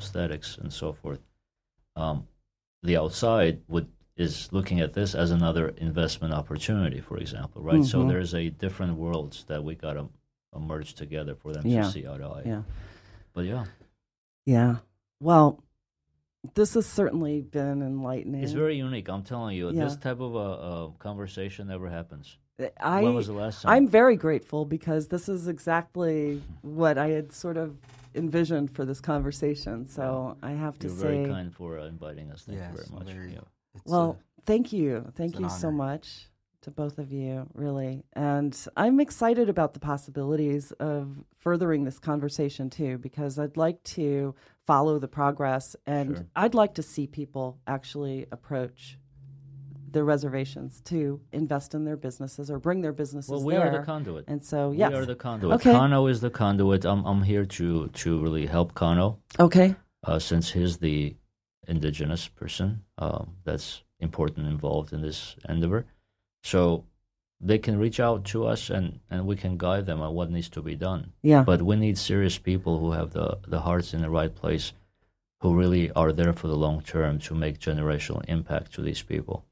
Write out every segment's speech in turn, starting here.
aesthetics and so forth. The outside is looking at this as another investment opportunity, for example, right? So there's a different worlds that we got to merge together for them to see eye to eye. Yeah. But yeah. Well, this has certainly been enlightening. It's very unique. I'm telling you, this type of a conversation never happens. When was the last time? I'm very grateful because this is exactly what I had sort of envisioned for this conversation. So I have to You're say, very kind for inviting us. Thank you very much. Well, thank you. Thank you so much to both of you, really. And I'm excited about the possibilities of furthering this conversation too, because I'd like to follow the progress, and I'd like to see people actually approach their reservations to invest in their businesses or bring their businesses there. Well, we are the conduit. And so, we are the conduit. Okay. Kano is the conduit. I'm here to really help Kano. Okay. Since he's the indigenous person that's important involved in this endeavor. So they can reach out to us and we can guide them on what needs to be done. Yeah. But we need serious people who have the hearts in the right place, who really are there for the long term to make generational impact to these people.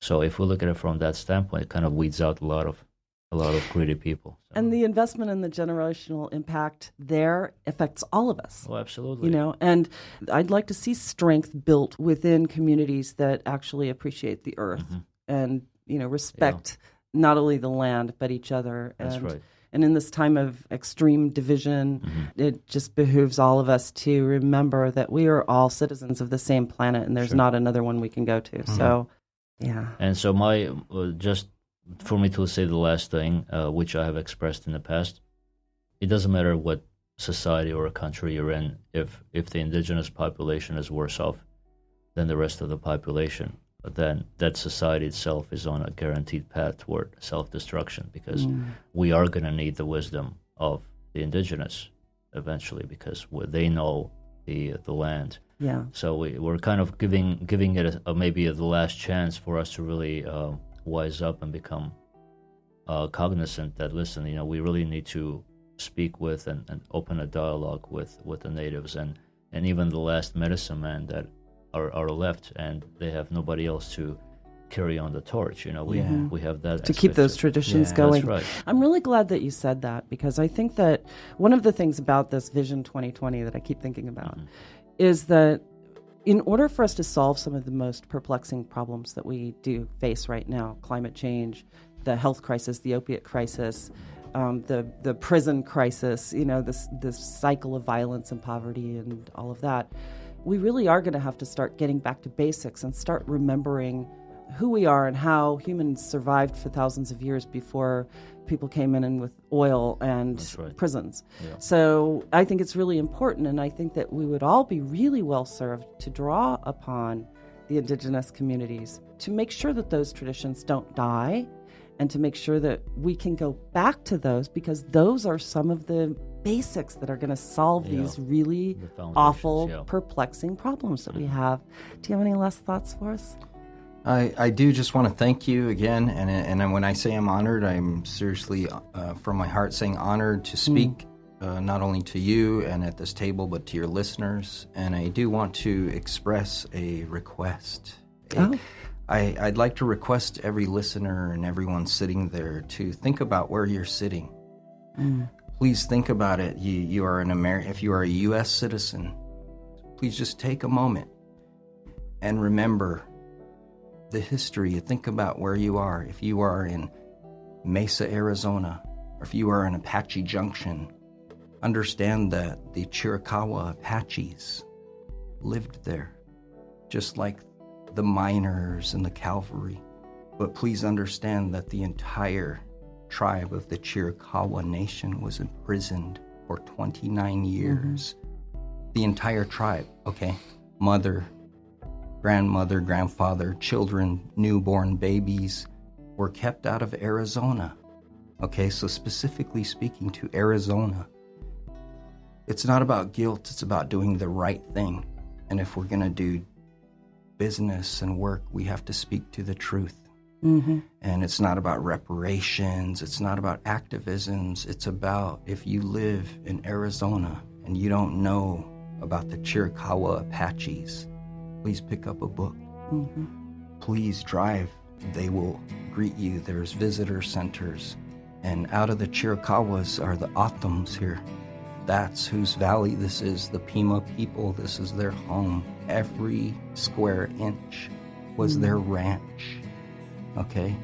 So if we look at it from that standpoint, it kind of weeds out a lot of greedy people. So. And the investment in the generational impact there affects all of us. Oh, absolutely. You know, and I'd like to see strength built within communities that actually appreciate the earth and, you know, respect not only the land but each other. That's right. And in this time of extreme division, it just behooves all of us to remember that we are all citizens of the same planet, and there's not another one we can go to. So, yeah. And so my just for me to say the last thing, which I have expressed in the past, it doesn't matter what society or a country you're in, if the indigenous population is worse off than the rest of the population, then that society itself is on a guaranteed path toward self-destruction, because we are going to need the wisdom of the indigenous eventually, because they know the land. Yeah. So we're kind of giving it maybe the last chance for us to really wise up and become cognizant that, listen, you know, we really need to speak with and open a dialogue with the natives and even the last medicine man that are left, and they have nobody else to carry on the torch. You know, we have that to keep those traditions going. That's right. I'm really glad that you said that, because I think that one of the things about this Vision 2020 that I keep thinking about is that in order for us to solve some of the most perplexing problems that we do face right now, climate change, the health crisis, the opiate crisis, the prison crisis, you know, this cycle of violence and poverty and all of that, we really are going to have to start getting back to basics and start remembering who we are and how humans survived for thousands of years before people came in and with oil and prisons. Yeah. So I think it's really important, and I think that we would all be really well served to draw upon the indigenous communities to make sure that those traditions don't die, and to make sure that we can go back to those, because those are some of the basics that are going to solve these really awful, perplexing problems that we have. Do you have any last thoughts for us? I do just want to thank you again, and when I say I'm honored, I'm seriously, from my heart, saying honored to speak not only to you and at this table, but to your listeners. And I do want to express a request. I'd like to request every listener and everyone sitting there to think about where you're sitting. Please think about it. You are if you are a U.S. citizen, please just take a moment and remember the history. Think about where you are. If you are in Mesa, Arizona, or if you are in Apache Junction, understand that the Chiricahua Apaches lived there, just like the miners and the cavalry. But please understand that the entire tribe of the Chiricahua Nation was imprisoned for 29 years. The entire tribe, okay? Mother, grandmother, grandfather, children, newborn babies were kept out of Arizona. Okay, so specifically speaking to Arizona, it's not about guilt, it's about doing the right thing. And if we're going to do business and work, we have to speak to the truth. And it's not about reparations, it's not about activisms, it's about, if you live in Arizona and you don't know about the Chiricahua Apaches, please pick up a book. Mm-hmm. Please drive. They will greet you. There's visitor centers. And out of the Chiricahuas are the Othams here. That's whose valley this is, the Pima people. This is their home. Every square inch was their ranch. Okay?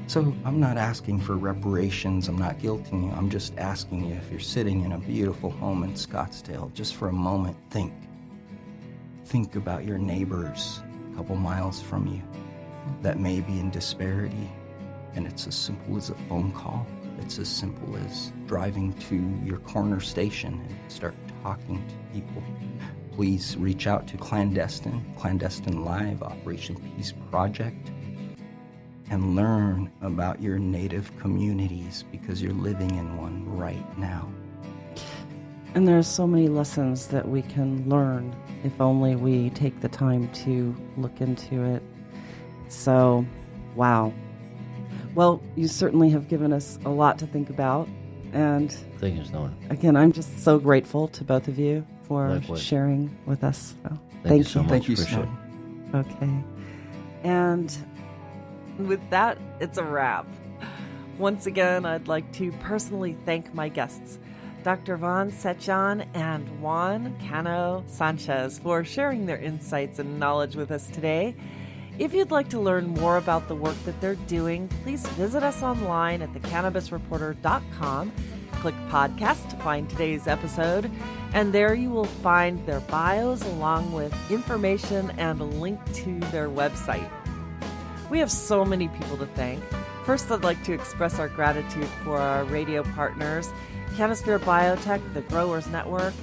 So I'm not asking for reparations. I'm not guilting you. I'm just asking you, if you're sitting in a beautiful home in Scottsdale, just for a moment, think. Think about your neighbors a couple miles from you that may be in disparity. And it's as simple as a phone call. It's as simple as driving to your corner station and start talking to people. Please reach out to Clandestine Live, Operation Peace Project, and learn about your native communities, because you're living in one right now. And there's so many lessons that we can learn if only we take the time to look into it. So, wow. Well, you certainly have given us a lot to think about. And Thank you, Snowden. again, I'm just so grateful to both of you for Likewise. sharing with us. So, Thank you so much. Thank you, Appreciate it. Snowden. Okay. And with that, it's a wrap. Once again, I'd like to personally thank my guests, Dr. Juan Sechan and Juan Cano Sanchez, for sharing their insights and knowledge with us today. If you'd like to learn more about the work that they're doing, please visit us online at thecannabisreporter.com. Click podcast to find today's episode, and there you will find their bios along with information and a link to their website. We have so many people to thank. First, I'd like to express our gratitude for our radio partners, Canosphere Biotech, the Growers Network,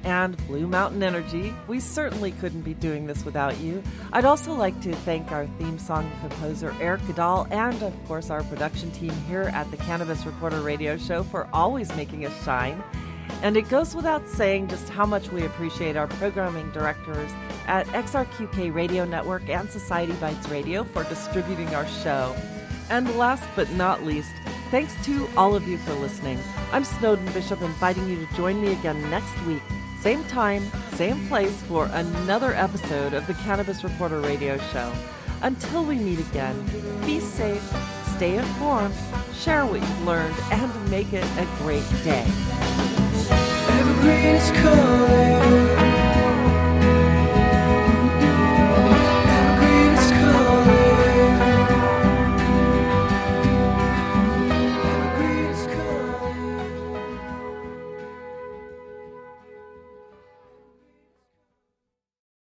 and Blue Mountain Energy. We certainly couldn't be doing this without you. I'd also like to thank our theme song composer, Eric Goodall, and of course our production team here at the Cannabis Reporter Radio Show for always making us shine. And it goes without saying just how much we appreciate our programming directors at XRQK Radio Network and Society Bites Radio for distributing our show. And last but not least, thanks to all of you for listening. I'm Snowden Bishop, inviting you to join me again next week. Same time, same place for another episode of the Cannabis Reporter Radio Show. Until we meet again, be safe, stay informed, share what you've learned, and make it a great day. Evergreen's calling.